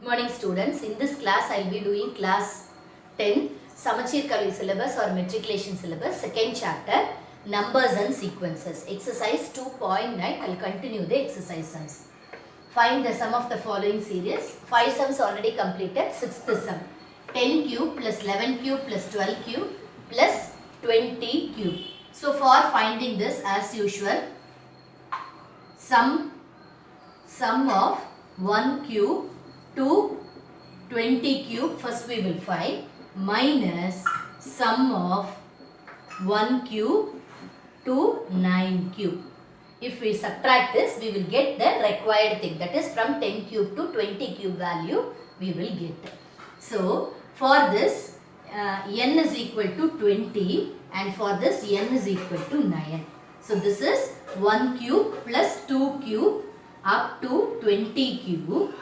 Morning students, in this class I will be doing class 10 Samachir Kavi syllabus or matriculation syllabus, second chapter, numbers and sequences, exercise 2.9. I will continue the exercises. Find the sum of the following series. 5 sums already completed. 6th sum, 10 cube plus 11 cube plus 12 cube plus 20 cube. So for finding this, as usual, sum of 1 cube to 20 cube first we will find, minus sum of 1 cube to 9 cube. If we subtract this, we will get the required thing, that is from 10 cube to 20 cube value we will get. So for this n is equal to 20 and for this n is equal to 9. So this is 1 cube plus 2 cube up to 20 cube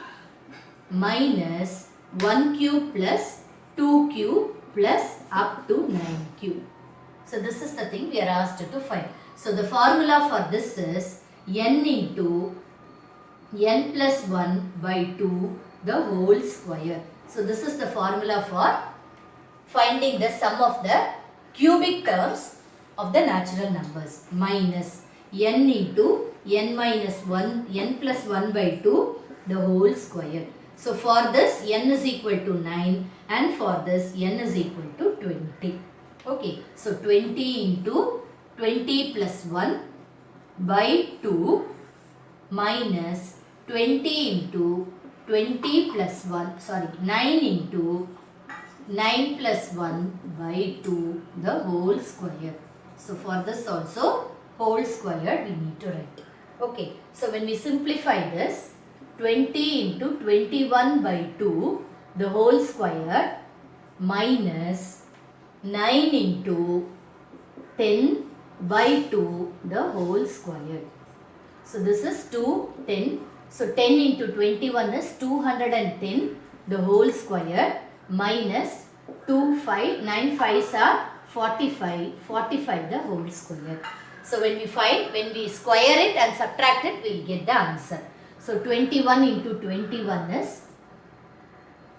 minus 1 cube plus 2 cube plus up to 9 cube. So this is the thing we are asked to find. So the formula for this is n into n plus 1 by 2 the whole square. So this is the formula for finding the sum of the cubic terms of the natural numbers, minus n into n minus 1, n plus 1 by 2 the whole square. So for this n is equal to 9 and for this n is equal to 20. Okay, so 20 into 20 plus 1 by 2 minus 20 into 20 plus 1, 9 into 9 plus 1 by 2 the whole square. So for this also whole square we need to write. Okay, so when we simplify this, 20 into 21 by 2 the whole square minus 9 into 10 by 2 the whole square. So this is 210. So 10 into 21 is 210 the whole square minus 9 5s are 45 the whole square. So when we square it and subtract it, we will get the answer. So 21 into 21 is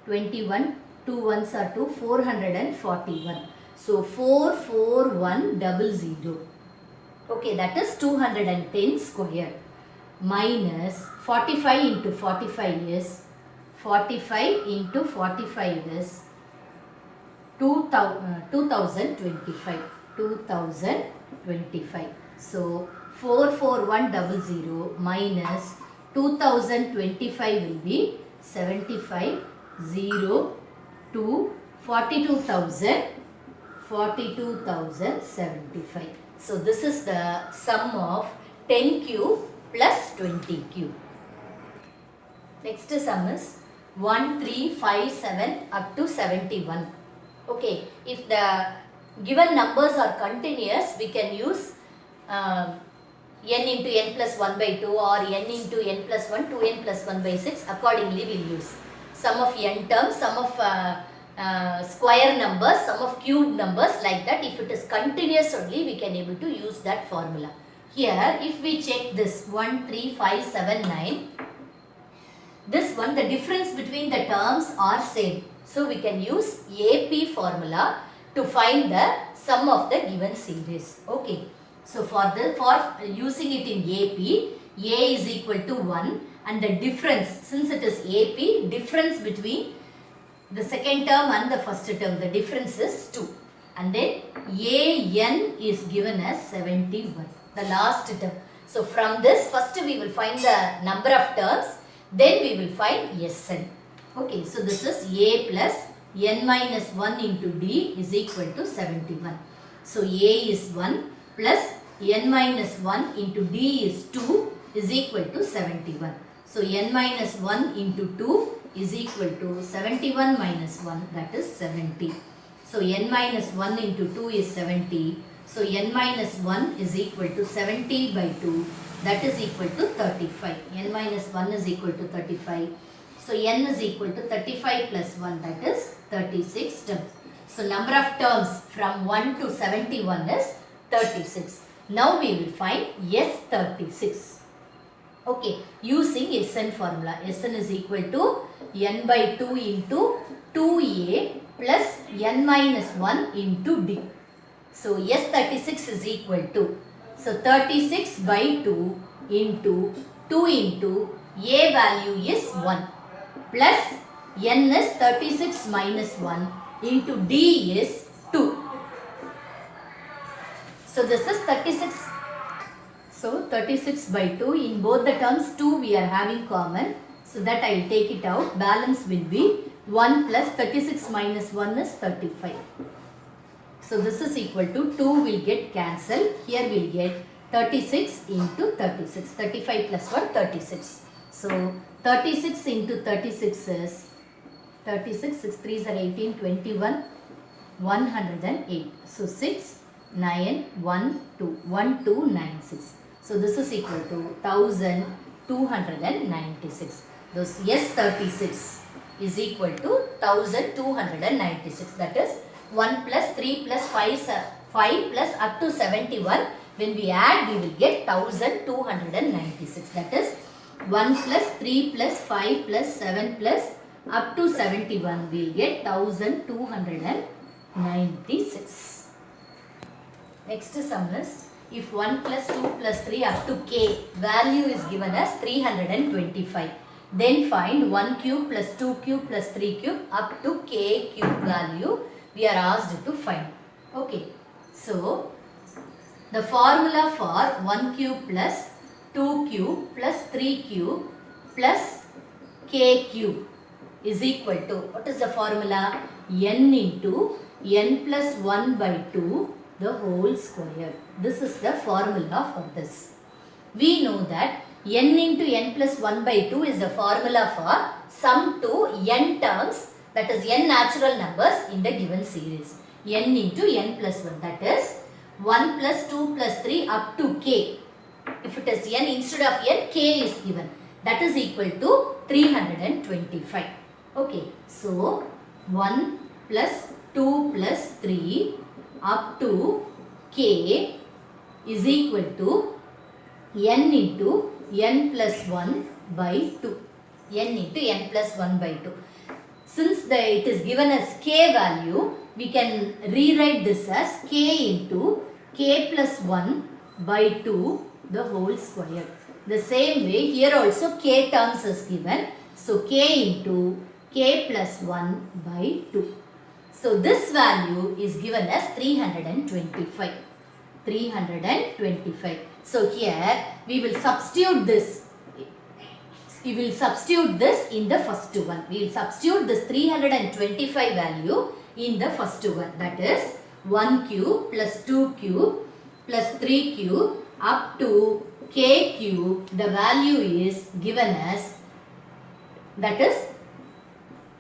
21, 2 ones are 2, 441. So 44100. Okay, that is 210 square minus 45 into 45 is 45 into 45 is 2025. So 44100 minus 2025 will be 75 0 to 42,075. So this is the sum of 10 cube plus 20 cube. Next sum is 1, 3, 5, 7 up to 71. Okay, if the given numbers are continuous, we can use n into n plus 1 by 2 or n into n plus 1, 2n plus 1 by 6. Accordingly, we will use sum of n terms, sum of square numbers, sum of cube numbers, like that. If it is continuous only, we can able to use that formula. Here, if we check this 1, 3, 5, 7, 9, this one, the difference between the terms are same. So we can use AP formula to find the sum of the given series. Okay. So for using it in AP, A is equal to 1 and the difference, since it is AP, difference between the second term and the first term, the difference is 2. And then AN is given as 71, the last term. So from this, first we will find the number of terms, then we will find SN. Okay, so this is A plus n minus 1 into D is equal to 71. So A is 1 plus n minus 1 into D is 2 is equal to 71. So n minus 1 into 2 is equal to 71 minus 1, that is 70. So n minus 1 into 2 is 70. So n minus 1 is equal to 70 by 2, that is equal to 35. n minus 1 is equal to 35. So n is equal to 35 plus 1, that is 36 terms. So number of terms from 1 to 71 is 36. Now we will find S36. Okay, using Sn formula. Sn is equal to n by 2 into 2a plus n minus 1 into d. So S36 is equal to, so 36 by 2 into 2 into a value is 1 plus n is 36 minus 1 into d is 2. So this is 36. So 36 by 2, in both the terms 2 we are having common. So that I will take it out. Balance will be 1 plus 36 minus 1 is 35. So this is equal to 2 will get cancelled. Here we will get 36 into 36. 35 plus 1, 36. So 36 into 36 is 36, 6 3s are 18, 21, 108. So 6, 9, 1, 2, 1, 2, 9, 6. So this is equal to 1296. Those S36 is equal to 1296. That is 1 plus 3 plus 5 plus up to 71. When we add, we will get 1296. That is 1 plus 3 plus 5 plus 7 plus up to 71. We will get 1296. Next sum is, if 1 plus 2 plus 3 up to k value is given as 325. Then find 1 cube plus 2 cube plus 3 cube up to k cube value we are asked to find. Okay. So, the formula for 1 cube plus 2 cube plus 3 cube plus k cube is equal to, what is the formula? N into n plus 1 by 2 the whole square. This is the formula for this. We know that n into n plus 1 by 2 is the formula for sum to n terms, that is n natural numbers in the given series. N into n plus 1, that is 1 plus 2 plus 3 up to k. If it is n instead of n, k is given. That is equal to 325. Okay. So 1 plus 2 plus 3 up to k is equal to n into n plus 1 by 2. N into n plus 1 by 2. Since it is given as k value, we can rewrite this as k into k plus 1 by 2 the whole square. The same way here also k terms is given. So k into k plus 1 by 2. So this value is given as 325. 325. So here we will substitute this. We will substitute this in the first one. We will substitute this 325 value in the first one. That is 1 cube plus 2 cube plus 3 cube up to k cube. The value is given as, that is,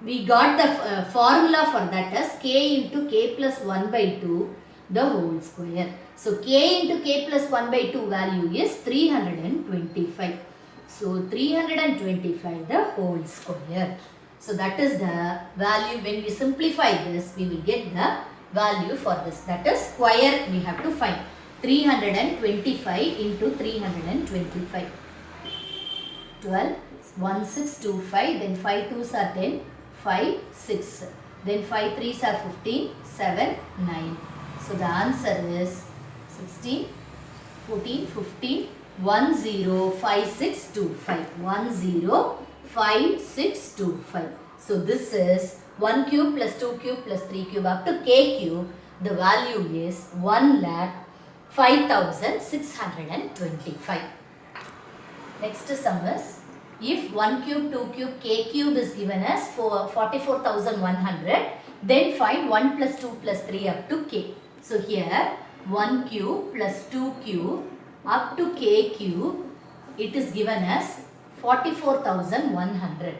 we got the formula for that as k into k plus 1 by 2 the whole square. So k into k plus 1 by 2 value is 325. So 325 the whole square. So that is the value. When we simplify this, we will get the value for this. That is square we have to find. 325 into 325. 12, 1625, then 5 2s are 10, 5, 6. Then 5 3s are 15, 7, 9. So the answer is 16, 14, 15, 105625. 105625. So this is 1 cube plus 2 cube plus 3 cube up to k cube. The value is 1,05,625. Next sum is, if 1 cube, 2 cube, k cube is given as 44,100, then find 1 plus 2 plus 3 up to k. So here 1 cube plus 2 cube up to k cube, it is given as 44,100.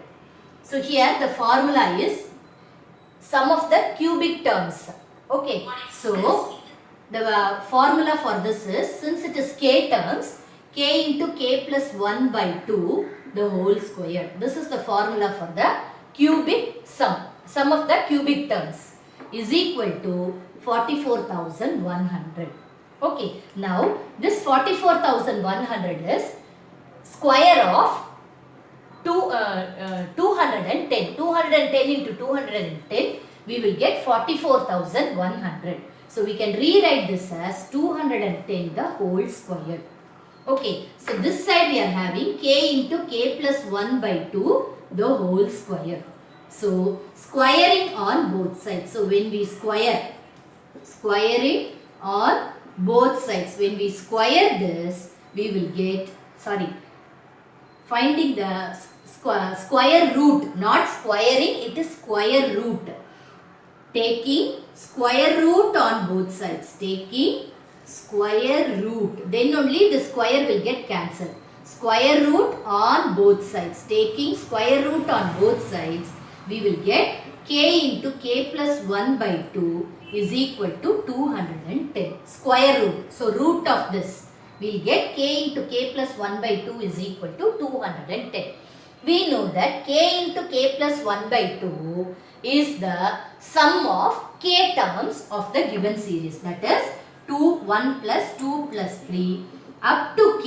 So here the formula is sum of the cubic terms. Okay. So the formula for this is, since it is k terms, k into k plus 1 by 2 the whole square. This is the formula for the cubic sum. Sum of the cubic terms is equal to 44,100. Okay. Now this 44,100 is square of 210. 210 into 210, we will get 44,100. So we can rewrite this as 210 the whole square. Okay, so this side we are having k into k plus 1 by 2 the whole square. So squaring on both sides. So when we squaring on both sides, when we square this, we will get, finding the square root, not squaring, it is square root. Taking square root on both sides, taking square root, then only the square will get cancelled. Square root on both sides, taking square root on both sides, we will get k into k plus 1 by 2 is equal to 210. Square root, so root of this, we will get k into k plus 1 by 2 is equal to 210. We know that k into k plus 1 by 2 is the sum of k terms of the given series, that is 1 plus 2 plus 3 up to k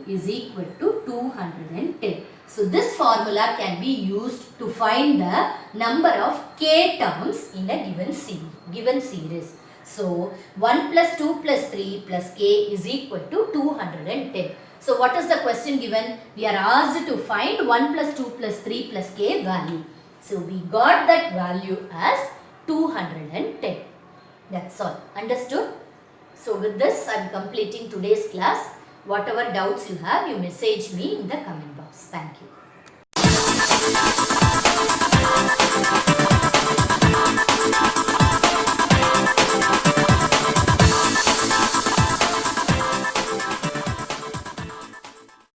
is equal to 210. So this formula can be used to find the number of k terms in a given series. So 1 plus 2 plus 3 plus k is equal to 210. So what is the question given? We are asked to find 1 plus 2 plus 3 plus k value. So we got that value as 210. That's all. Understood? So with this I am completing today's class. Whatever doubts you have, you message me in the comment box. Thank you.